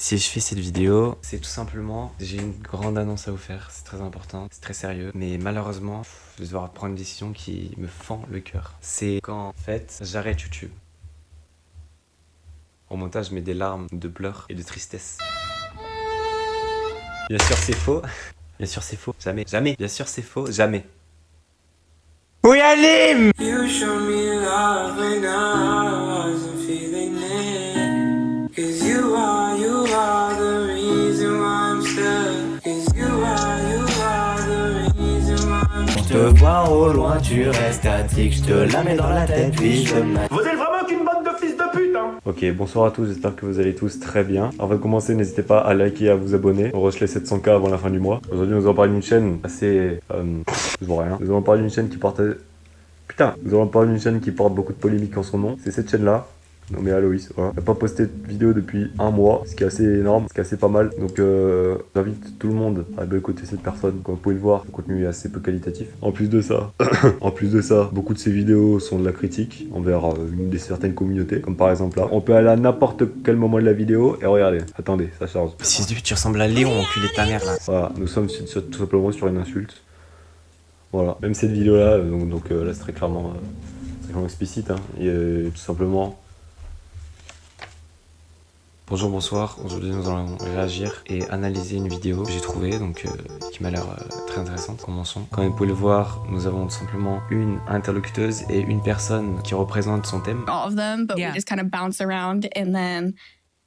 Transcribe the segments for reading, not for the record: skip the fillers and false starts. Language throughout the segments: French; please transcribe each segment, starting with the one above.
Si je fais cette vidéo, c'est tout simplement, j'ai une grande annonce à vous faire, c'est très important, c'est très sérieux, mais malheureusement, je vais devoir prendre une décision qui me fend le cœur. C'est quand, en fait, j'arrête YouTube. Au montage, je mets des larmes de pleurs et de tristesse. Bien sûr, c'est faux. Bien sûr, c'est faux. Jamais. Jamais. Bien sûr, c'est faux. Jamais. Oui, Alim! You show me love when I wasn't feeling it. 'Cause you are the reason why I'm stuck. 'Cause you are the reason why I'm stuck. Pour te voir au loin, tu restes statique. Je te la mets dans la tête, puis je mets. Vous êtes vraiment qu'une bande de fils de pute, hein! Ok, bonsoir à tous, j'espère que vous allez tous très bien. Avant de commencer, n'hésitez pas à liker et à vous abonner. On rush les 700K avant la fin du mois. Aujourd'hui, nous allons parler d'une chaîne assez... je vois rien. Nous allons parler d'une chaîne qui porte... Putain! Nous allons parler d'une chaîne qui porte beaucoup de polémiques en son nom. C'est cette chaîne-là. Nommée Aloïs, voilà. Elle n'a pas posté de vidéo depuis un mois, ce qui est assez énorme, ce qui est assez pas mal. Donc j'invite tout le monde à boycotter cette personne. Comme vous pouvez le voir, le contenu est assez peu qualitatif. En plus de ça, beaucoup de ces vidéos sont de la critique envers une des certaines communautés, comme par exemple là. On peut aller à n'importe quel moment de la vidéo et regardez. Attendez, ça charge. Si tu ressembles à Léon, enculé de ta mère là. Voilà, nous sommes tout simplement sur une insulte. Voilà, même cette vidéo là, donc là c'est très clairement explicite, hein. Et tout simplement. Bonjour, bonsoir. Aujourd'hui, nous allons réagir et analyser une vidéo que j'ai trouvée, donc qui m'a l'air très intéressante. Commençons. Comme vous pouvez le voir, nous avons tout simplement une interlocuteuse et une personne qui représente son thème. All of them, but we just kind of bounce around, and then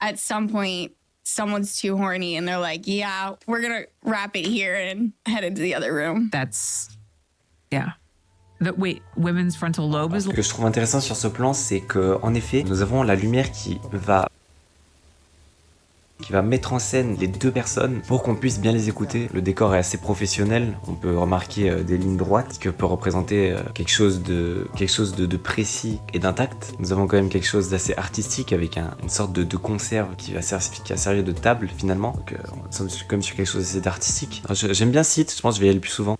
at some point, someone's too horny, and they're like, "Yeah, we're gonna wrap it here and head into the other room." That's, yeah. Wait, women's frontal lobe is. Ce que je trouve intéressant sur ce plan, c'est que, en effet, nous avons la lumière qui va mettre en scène les deux personnes pour qu'on puisse bien les écouter. Le décor est assez professionnel, on peut remarquer des lignes droites, ce qui peut représenter quelque chose de précis et d'intact. Nous avons quand même quelque chose d'assez artistique avec une sorte de conserve qui a servi de table finalement. Donc on sommes comme sur quelque chose d'assez artistique. J'aime bien ce site, je pense que je vais y aller plus souvent.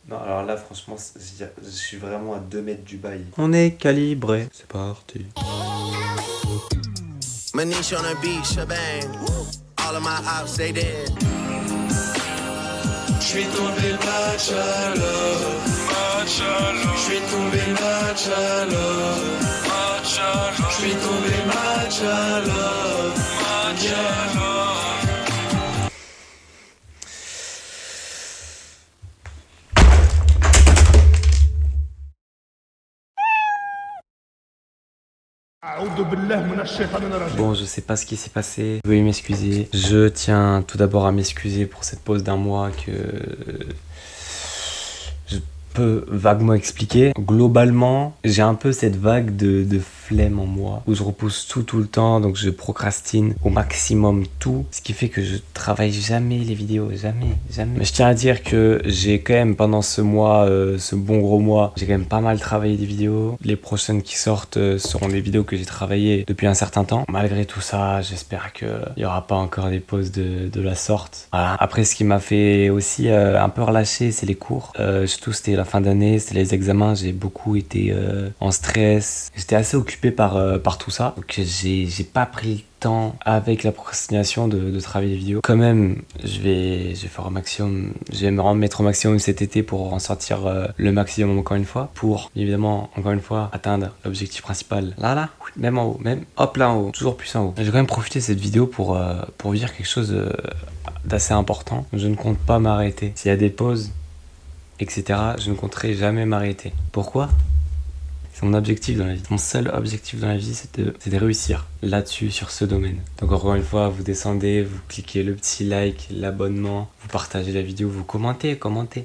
Non, alors là, franchement, je suis vraiment à 2 mètres du bail. On est calibré. C'est parti. Manish on a beat, shebang. All of my ops, they dead. J'suis tombé match à l'eau. J'suis tombé match à l'eau. J'suis tombé match à l'eau. Bon, je sais pas ce qui s'est passé. Veuillez m'excuser. Je tiens tout d'abord à m'excuser pour cette pause d'un mois que je peux vaguement expliquer. Globalement, j'ai un peu cette vague de flemme en moi où je repousse tout le temps, donc je procrastine au maximum tout, ce qui fait que je travaille jamais les vidéos, jamais. Mais je tiens à dire que j'ai quand même pendant ce mois, ce bon gros mois, j'ai quand même pas mal travaillé des vidéos. Les prochaines qui sortent seront des vidéos que j'ai travaillées depuis un certain temps. Malgré tout ça, j'espère qu'il y aura pas encore des pauses de la sorte. Voilà. Après, ce qui m'a fait aussi un peu relâcher, c'est les cours. Surtout c'était la fin d'année, c'était les examens, j'ai beaucoup été en stress. J'étais assez occupé par tout ça, donc j'ai pas pris le temps avec la procrastination de travailler les vidéos. Quand même, je vais faire au maximum, je vais me mettre au maximum cet été pour en sortir le maximum encore une fois, pour évidemment encore une fois atteindre l'objectif principal. Là, même en haut, même hop là en haut, toujours plus en haut. J'ai quand même profité de cette vidéo pour dire quelque chose d'assez important. Je ne compte pas m'arrêter. S'il y a des pauses, etc., je ne compterai jamais m'arrêter. Pourquoi ? C'est mon objectif dans la vie. Mon seul objectif dans la vie, c'est de réussir là-dessus, sur ce domaine. Donc encore une fois, vous descendez, vous cliquez le petit like, l'abonnement, vous partagez la vidéo, vous commentez.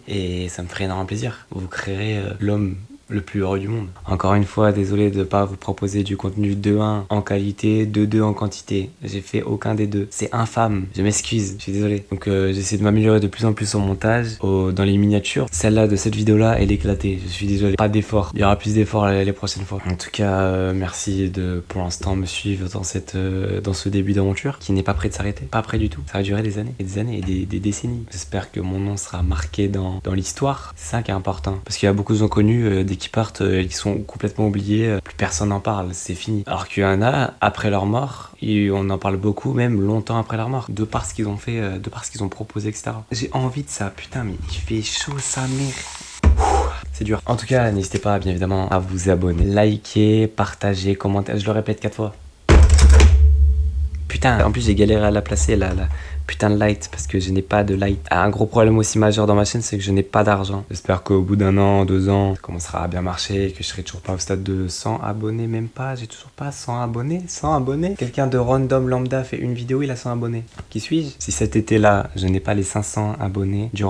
Et ça me ferait énormément plaisir. Vous créerez l'homme le plus heureux du monde. Encore une fois, désolé de ne pas vous proposer du contenu 2-1 en qualité, 2-2 en quantité. J'ai fait aucun des deux. C'est infâme. Je m'excuse, je suis désolé. Donc j'essaie de m'améliorer de plus en plus au montage, dans les miniatures. Celle-là de cette vidéo-là, elle est éclatée. Je suis désolé. Pas d'effort. Il y aura plus d'efforts les prochaines fois. En tout cas, merci de pour l'instant me suivre dans ce début d'aventure qui n'est pas prêt de s'arrêter. Pas prêt du tout. Ça va durer des années et des années et des décennies. J'espère que mon nom sera marqué dans l'histoire. C'est ça qui est important. Parce qu'il y a beaucoup de gens connus, dès qu'ils partent, ils sont complètement oubliés. Plus personne n'en parle. C'est fini. Alors qu'il y en a, après leur mort, et on en parle beaucoup, même longtemps après leur mort. De par ce qu'ils ont fait, de par ce qu'ils ont proposé, etc. J'ai envie de ça. Putain, mais il fait chaud, sa mère. C'est dur. En tout cas, n'hésitez pas, bien évidemment, à vous abonner, liker, partager, commenter. Je le répète 4 fois. Putain, en plus j'ai galéré à la placer, la putain de light, parce que je n'ai pas de light. Un gros problème aussi majeur dans ma chaîne, c'est que je n'ai pas d'argent. J'espère qu'au bout d'1 an, 2 ans, ça commencera à bien marcher et que je serai toujours pas au stade de 100 abonnés, même pas. J'ai toujours pas 100 abonnés. 100 abonnés. Quelqu'un de random lambda fait une vidéo, il a 100 abonnés. Qui suis-je? Si cet été-là, je n'ai pas les 500 abonnés, j'ai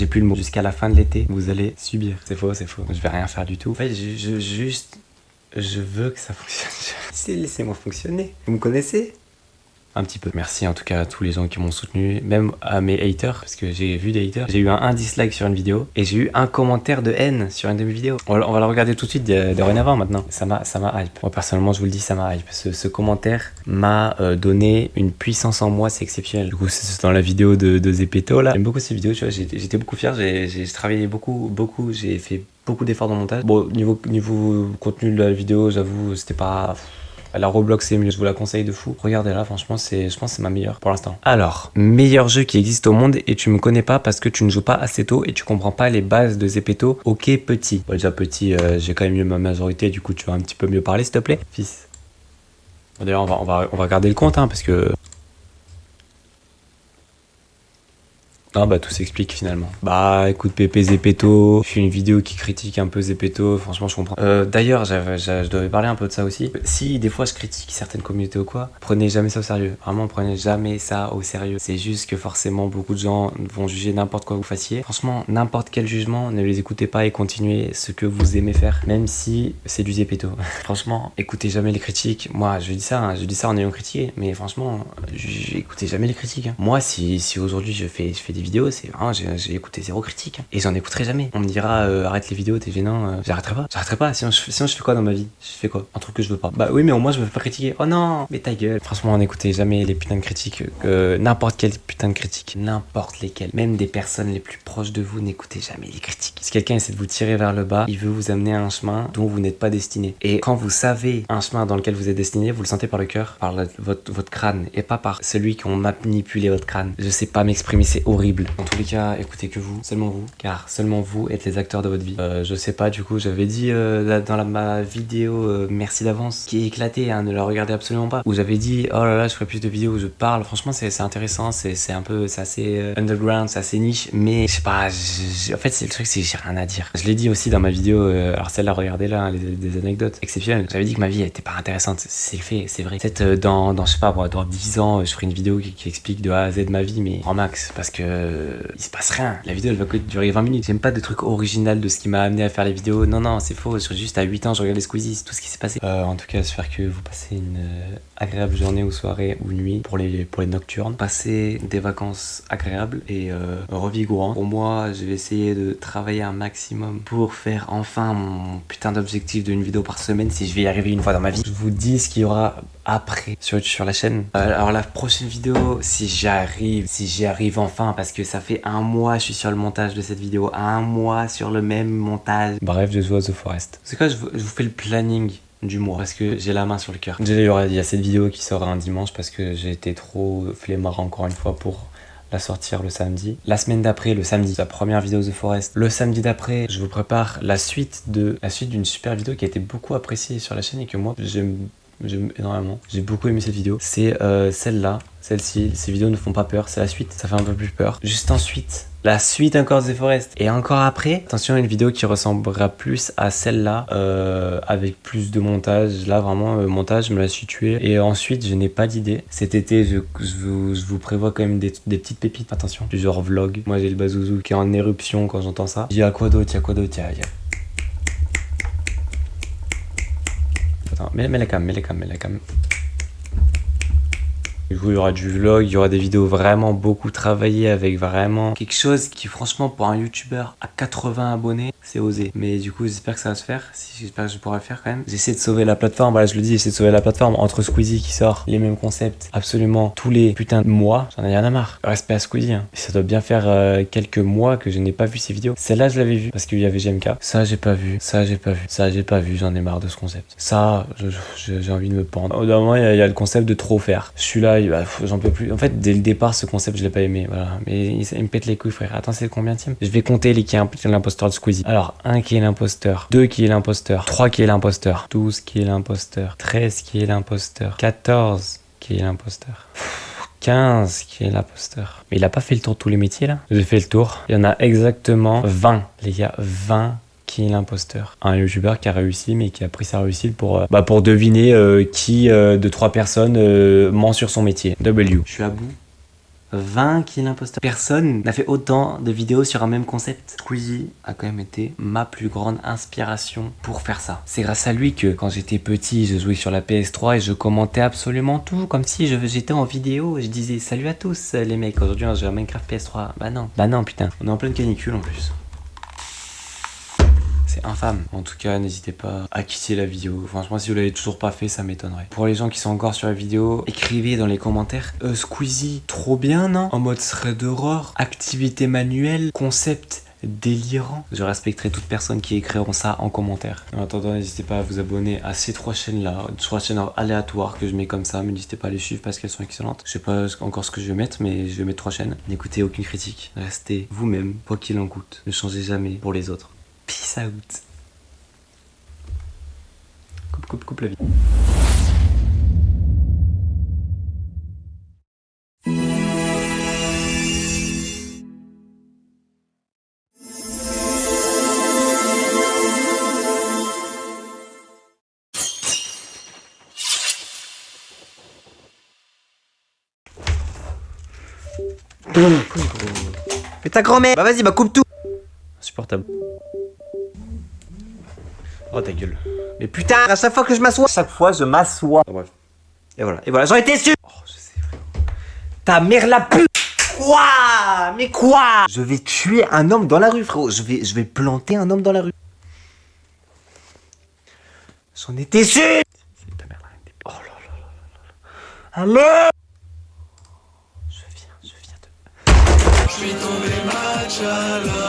plus le mot. Jusqu'à la fin de l'été, vous allez subir. C'est faux, c'est faux. Je vais rien faire du tout. En fait, je veux que ça fonctionne. Laissez-moi fonctionner. Vous me connaissez? Un petit peu. Merci en tout cas à tous les gens qui m'ont soutenu, même à mes haters, parce que j'ai vu des haters. J'ai eu un dislike sur une vidéo et j'ai eu un commentaire de haine sur une de mes vidéos. On va la regarder tout de suite, dorénavant maintenant. Ça m'a hype. Moi personnellement, je vous le dis, ça m'a hype. Ce commentaire m'a donné une puissance en moi, c'est exceptionnel. Du coup, c'est dans la vidéo de Zepeto là. J'aime beaucoup ces vidéos, tu vois, j'étais beaucoup fier. J'ai travaillé beaucoup, j'ai fait beaucoup d'efforts dans le montage. Bon, niveau contenu de la vidéo, j'avoue, c'était pas... La Roblox c'est mieux, je vous la conseille de fou. Regardez-la, franchement, je pense que c'est ma meilleure pour l'instant. Alors, meilleur jeu qui existe au monde et tu me connais pas parce que tu ne joues pas assez tôt et tu comprends pas les bases de Zepeto. Ok, petit. Bon, déjà petit, j'ai quand même eu ma majorité, du coup tu vas un petit peu mieux parler s'il te plaît, fils. Bon, d'ailleurs, on va regarder le compte, hein, parce que... Non, bah tout s'explique finalement. Bah écoute, Pépé Zepeto, je fais une vidéo qui critique un peu Zepeto, franchement je comprends. D'ailleurs, je devais parler un peu de ça aussi. Si des fois je critique certaines communautés ou quoi, prenez jamais ça au sérieux. Vraiment, prenez jamais ça au sérieux. C'est juste que forcément beaucoup de gens vont juger n'importe quoi que vous fassiez. Franchement, n'importe quel jugement, ne les écoutez pas et continuez ce que vous aimez faire, même si c'est du Zepeto. Franchement, écoutez jamais les critiques. Moi, je dis ça en ayant critiqué, mais franchement, écoutez jamais les critiques. Hein. Moi, si aujourd'hui je fais des vidéos, c'est vraiment, j'ai écouté 0 critique, hein. Et j'en écouterai jamais. On me dira arrête les vidéos, t'es gênant. J'arrêterai pas. Sinon je fais quoi dans ma vie? Je fais quoi? Un truc que je veux pas. Bah oui, mais au moins je veux pas critiquer. Oh non, mais ta gueule. Franchement, n'écoutez jamais les putains de critiques. N'importe quelle putain de critique, n'importe lesquelles, même des personnes les plus proches de vous, n'écoutez jamais les critiques. Si quelqu'un essaie de vous tirer vers le bas, il veut vous amener à un chemin dont vous n'êtes pas destiné. Et quand vous savez un chemin dans lequel vous êtes destiné, vous le sentez par le cœur, par votre crâne, et pas par celui qui a manipulé votre crâne. Je sais pas m'exprimer, c'est horrible. Dans tous les cas, écoutez que vous, seulement vous, car seulement vous êtes les acteurs de votre vie. Je sais pas, du coup, j'avais dit dans ma vidéo merci d'avance, qui est éclatée, hein, ne la regardez absolument pas, où j'avais dit oh là là, je ferai plus de vidéos où je parle. Franchement, c'est intéressant, c'est assez underground, c'est assez niche, mais je sais pas, en fait, c'est le truc, c'est que j'ai rien à dire. Je l'ai dit aussi dans ma vidéo, alors celle-là, regardez-là, hein, des anecdotes exceptionnelles. J'avais dit que ma vie était pas intéressante, c'est le fait, c'est vrai. Peut-être dans je sais pas, moi, dans 10 ans, je ferai une vidéo qui explique de A à Z ma vie, mais en max, parce que il se passe rien. La vidéo elle va que durer 20 minutes. J'aime pas de trucs originaux de ce qui m'a amené à faire les vidéos. Non, c'est faux. Juste à 8 ans, je regardais Squeezie, c'est tout ce qui s'est passé. En tout cas, j'espère que vous passez une agréable journée ou soirée ou nuit pour les nocturnes. Passez des vacances agréables et revigourantes. Pour moi, je vais essayer de travailler un maximum pour faire enfin mon putain d'objectif d'une vidéo par semaine si je vais y arriver une fois dans ma vie. Je vous dis ce qu'il y aura après sur la chaîne. Alors la prochaine vidéo, si j'y arrive enfin, parce que ça fait 1 mois je suis sur le montage de cette vidéo, 1 mois sur le même montage. Bref, je joue à The Forest. C'est quoi, je vous fais le planning du mois parce que j'ai la main sur le cœur. Déjà il y a cette vidéo qui sort un dimanche parce que j'ai été trop flemmard encore une fois pour la sortir le samedi. La semaine d'après, le samedi, la première vidéo The Forest. Le samedi d'après, je vous prépare la suite d'une super vidéo qui a été beaucoup appréciée sur la chaîne et que moi j'aime énormément. J'ai beaucoup aimé cette vidéo. C'est celle-là. Celle-ci, ces vidéos ne font pas peur, c'est la suite, ça fait un peu plus peur. Juste ensuite, la suite encore The Forest. Et encore après, attention, une vidéo qui ressemblera plus à celle-là, avec plus de montage. Là, vraiment, montage, je me la suis tué. Et ensuite, je n'ai pas d'idée. Cet été, je vous prévois quand même des petites pépites. Attention, du genre vlog. Moi, j'ai le bazouzou qui est en éruption quand j'entends ça. Il y a quoi d'autre, il y a quoi d'autre, Attends, mets la cam. Du coup, il y aura du vlog, il y aura des vidéos vraiment beaucoup travaillées avec vraiment quelque chose qui, franchement, pour un youtubeur à 80 abonnés, c'est osé. Mais du coup, j'espère que ça va se faire. J'espère que je pourrai le faire quand même. J'essaie de sauver la plateforme. Voilà, je le dis, j'essaie de sauver la plateforme entre Squeezie qui sort les mêmes concepts absolument tous les putains de mois. J'en ai rien à marre. Respect à Squeezie. Hein. Et ça doit bien faire quelques mois que je n'ai pas vu ces vidéos. Celle-là, je l'avais vue parce qu'il y avait GMK. Ça, j'ai pas vu. Ça, j'ai pas vu. J'en ai marre de ce concept. Ça, j'ai envie de me pendre. Au bout d'un moment, il y a le concept de trop faire. Celui-là, j'en peux plus. En fait, dès le départ, ce concept, je l'ai pas aimé. Voilà. Mais il me pète les couilles, frère. Attends, c'est combienième? Je vais compter les qui est l'imposteur de Squeezie. Alors, 1 qui est l'imposteur, 2 qui est l'imposteur, 3 qui est l'imposteur, 12 qui est l'imposteur, 13 qui est l'imposteur, 14 qui est l'imposteur, 15 qui est l'imposteur. Mais il a pas fait le tour de tous les métiers là? J'ai fait le tour. Il y en a exactement 20, les gars. 20 qui est l'imposteur. Un youtubeur qui a réussi, mais qui a pris sa réussite pour deviner qui de 3 personnes ment sur son métier. W. Je suis à bout. 20 qui est l'imposteur. Personne n'a fait autant de vidéos sur un même concept. Squeezie a quand même été ma plus grande inspiration pour faire ça. C'est grâce à lui que quand j'étais petit, je jouais sur la PS3 et je commentais absolument tout, comme si j'étais en vidéo et je disais salut à tous les mecs, aujourd'hui on joue à Minecraft PS3. Bah non putain, on est en pleine canicule en plus. C'est infâme. En tout cas, n'hésitez pas à quitter la vidéo. Franchement, si vous l'avez toujours pas fait, ça m'étonnerait. Pour les gens qui sont encore sur la vidéo, écrivez dans les commentaires. Squeezie, trop bien, non? En mode thread d'horreur, activité manuelle, concept délirant. Je respecterai toute personne qui écriront ça en commentaire. En attendant, n'hésitez pas à vous abonner à ces 3 chaînes-là. 3 chaînes aléatoires que je mets comme ça, mais n'hésitez pas à les suivre parce qu'elles sont excellentes. Je sais pas encore ce que je vais mettre, mais je vais mettre 3 chaînes. N'écoutez aucune critique. Restez vous-même, quoi qu'il en coûte. Ne changez jamais pour les autres. Peace out. Coupe la vie. Mais ta grand-mère. Bah vas-y, bah coupe tout. Insupportable. Oh ta gueule. Mais putain, à chaque fois que je m'assois. Chaque fois je m'assois. Ah, bref. Et voilà, j'en étais sûr. Oh je sais frérot. Ta mère la pute. Quoi? Mais quoi? Je vais tuer un homme dans la rue, frérot. Je vais planter un homme dans la rue. J'en étais sûr. C'est ta mère là. Oh là là là là là. Allez. Je viens de... Je suis tombé match alors.